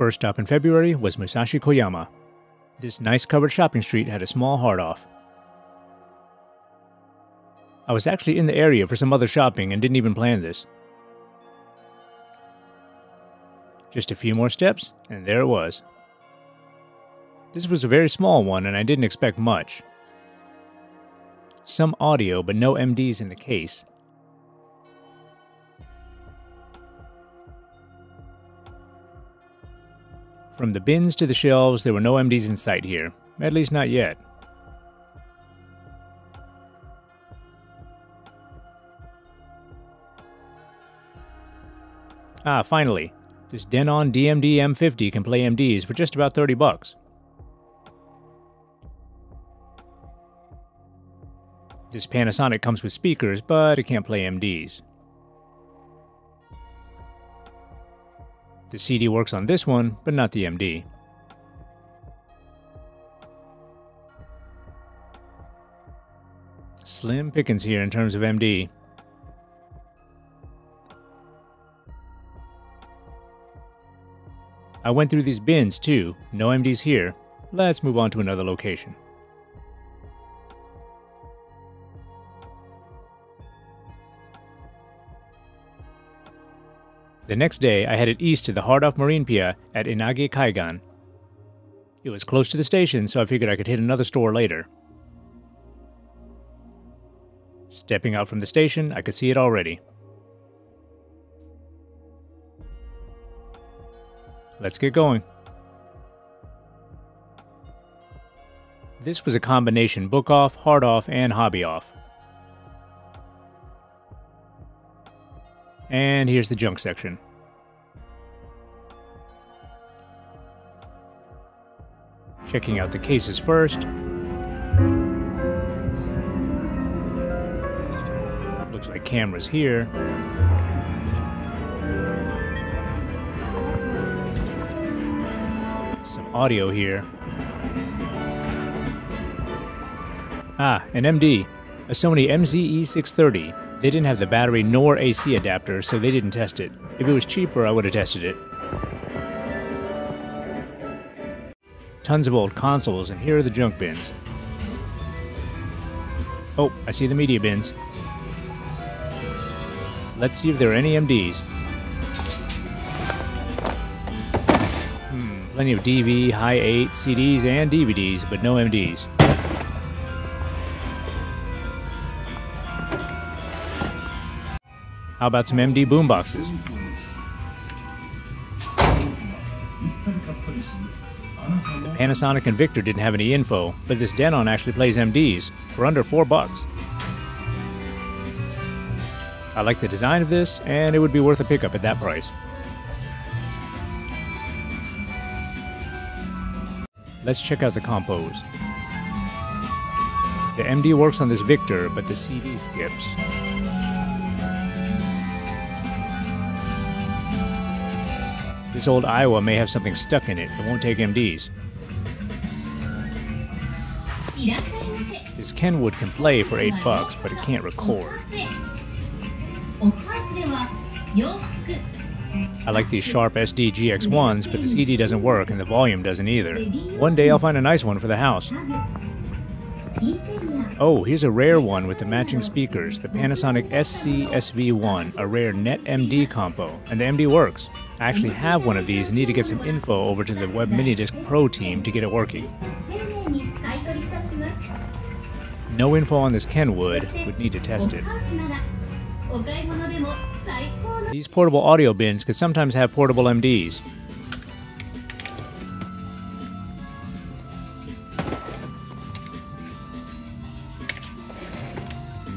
First stop in February was Musashi Koyama. This nice covered shopping street had a small hard-off. I was actually in the area for some other shopping and didn't even plan this. Just a few more steps, and there it was. This was a very small one, and I didn't expect much. Some audio, but no MDs in the case. From the bins to the shelves, there were no MDs in sight here. At least not yet. Ah, finally. This Denon DMD M50 can play MDs for just about 30 bucks. This Panasonic comes with speakers, but it can't play MDs. The CD works on this one, but not the MD. Slim pickings here in terms of MD. I went through these bins too, no MDs here. Let's move on to another location. The next day, I headed east to the hard-off Marine Pier at Inage Kaigan. It was close to the station, so I figured I could hit another store later. Stepping out from the station, I could see it already. Let's get going. This was a combination book-off, hard-off, and hobby-off. And here's the junk section. Checking out the cases first. Looks like cameras here. Some audio here. Ah, an MD. A Sony MZE630. They didn't have the battery nor AC adapter, so they didn't test it. If it was cheaper, I would have tested it. Tons of old consoles, and here are the junk bins. Oh, I see the media bins. Let's see if there are any MDs. Plenty of DV, Hi 8, CDs, and DVDs, but no MDs. How about some MD boomboxes? The Panasonic and Victor didn't have any info, but this Denon actually plays MDs for under 4 bucks. I like the design of this, and it would be worth a pickup at that price. Let's check out the compos. The MD works on this Victor, but the CD skips. This old Iowa may have something stuck in it. It won't take MDs. This Kenwood can play for 8 bucks, but it can't record. I like these Sharp SD GX1s, but the CD doesn't work and the volume doesn't either. One day I'll find a nice one for the house. Oh, here's a rare one with the matching speakers, the Panasonic SC-SV1, a rare Net MD compo, and the MD works. I actually have one of these and need to get some info over to the Web Minidisc Pro team to get it working. No info on this Kenwood, would need to test it. These portable audio bins could sometimes have portable MDs.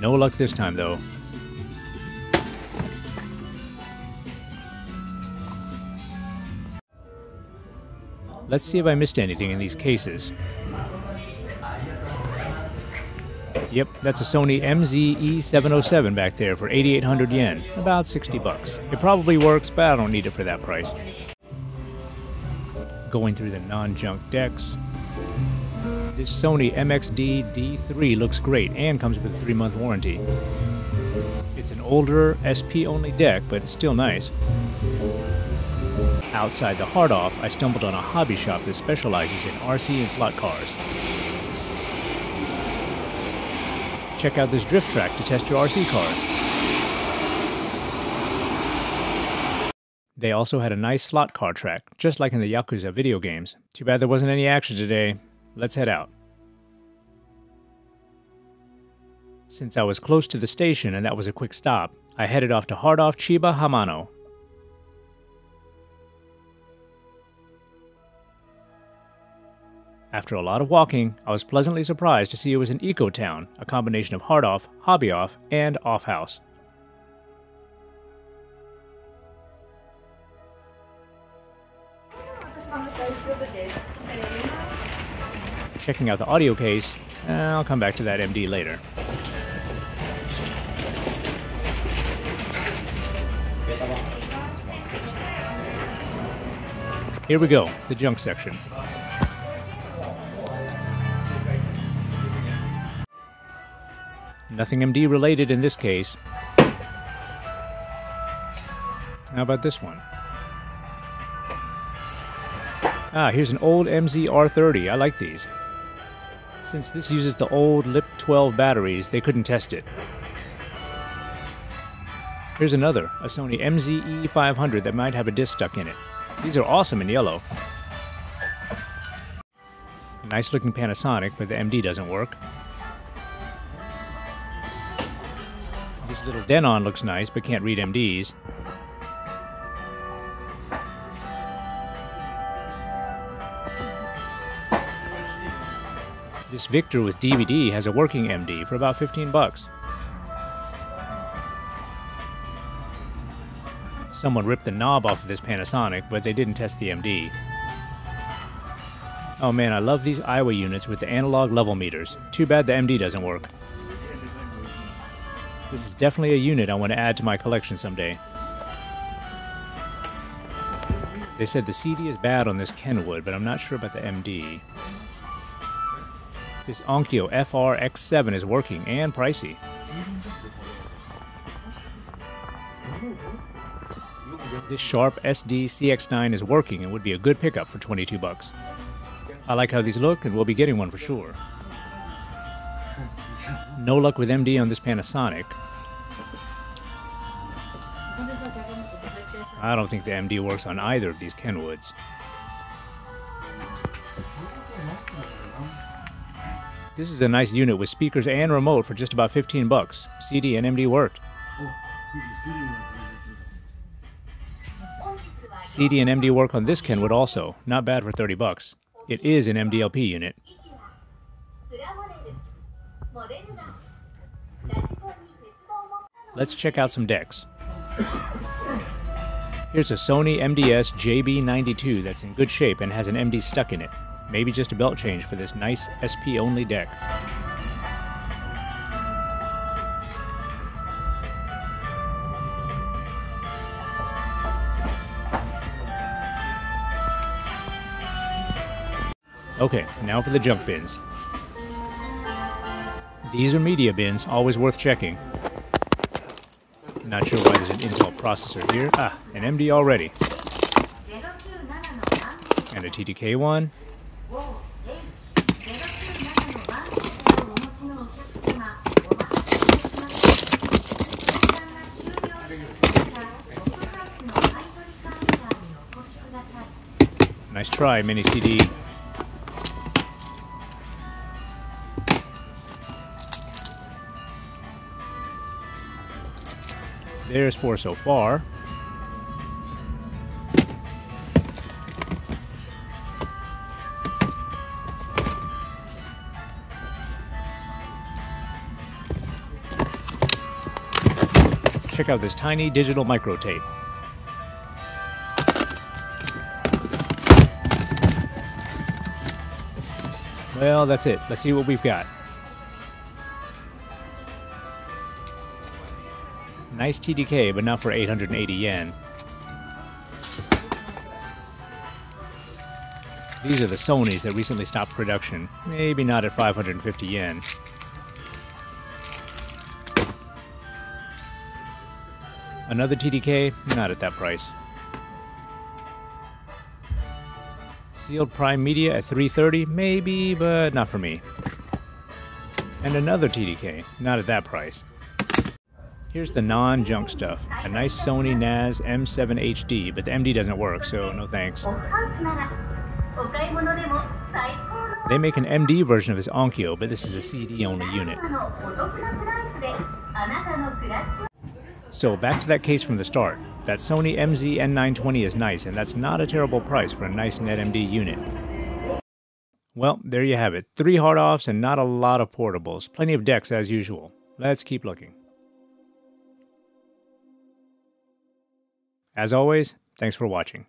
No luck this time, though. Let's see if I missed anything in these cases. Yep, that's a Sony MZE707 back there for 8,800 yen, about 60 bucks. It probably works, but I don't need it for that price. Going through the non-junk decks. This Sony MXD D3 looks great and comes with a 3-month warranty. It's an older SP-only deck, but it's still nice. Outside the Hard Off, I stumbled on a hobby shop that specializes in RC and slot cars. Check out this drift track to test your RC cars. They also had a nice slot car track, just like in the Yakuza video games. Too bad there wasn't any action today. Let's head out. Since I was close to the station and that was a quick stop, I headed off to Hard Off Chiba Hamano. After a lot of walking, I was pleasantly surprised to see it was an eco-town, a combination of Hard Off, Hobby Off, and Off House. Checking out the audio case, I'll come back to that MD later. Here we go, the junk section. Nothing MD related in this case. How about this one? Ah, here's an old MZ R30. I like these. Since this uses the old LIP 12 batteries, they couldn't test it. Here's another, a Sony MZ-E500 that might have a disc stuck in it. These are awesome in yellow. Nice looking Panasonic, but the MD doesn't work. This little Denon looks nice, but can't read MDs. This Victor with DVD has a working MD for about 15 bucks. Someone ripped the knob off of this Panasonic, but they didn't test the MD. Oh man, I love these Aiwa units with the analog level meters. Too bad the MD doesn't work. This is definitely a unit I want to add to my collection someday. They said the CD is bad on this Kenwood, but I'm not sure about the MD. This Onkyo FR-X7 is working and pricey. This Sharp SD CX9 is working and would be a good pickup for 22 bucks. I like how these look and we'll be getting one for sure. No luck with MD on this Panasonic. I don't think the MD works on either of these Kenwoods. This is a nice unit with speakers and remote for just about 15 bucks. CD and MD worked. CD and MD work on this Kenwood also. Not bad for 30 bucks. It is an MDLP unit. Let's check out some decks. Here's a Sony MDS JB92 that's in good shape and has an MD stuck in it. Maybe just a belt change for this nice SP-only deck. Okay, now for the junk bins. These are media bins, always worth checking. Not sure why there's an Intel processor here. Ah, an MD already. And a TTK one. Nice try, mini CD. There's 4 so far. Check out this tiny digital micro tape. Well, that's it. Let's see what we've got. Nice TDK, but not for 880 yen. These are the Sonys that recently stopped production. Maybe not at 550 yen. Another TDK, not at that price. Sealed Prime Media at $330, maybe, but not for me. And another TDK, not at that price. Here's the non-junk stuff. A nice Sony NAS M7 HD, but the MD doesn't work, so no thanks. They make an MD version of this Onkyo, but this is a CD-only unit. So back to that case from the start. That Sony MZ N920 is nice, and that's not a terrible price for a nice NetMD unit. Well, there you have it. 3 hard-offs and not a lot of portables. Plenty of decks as usual. Let's keep looking. As always, thanks for watching.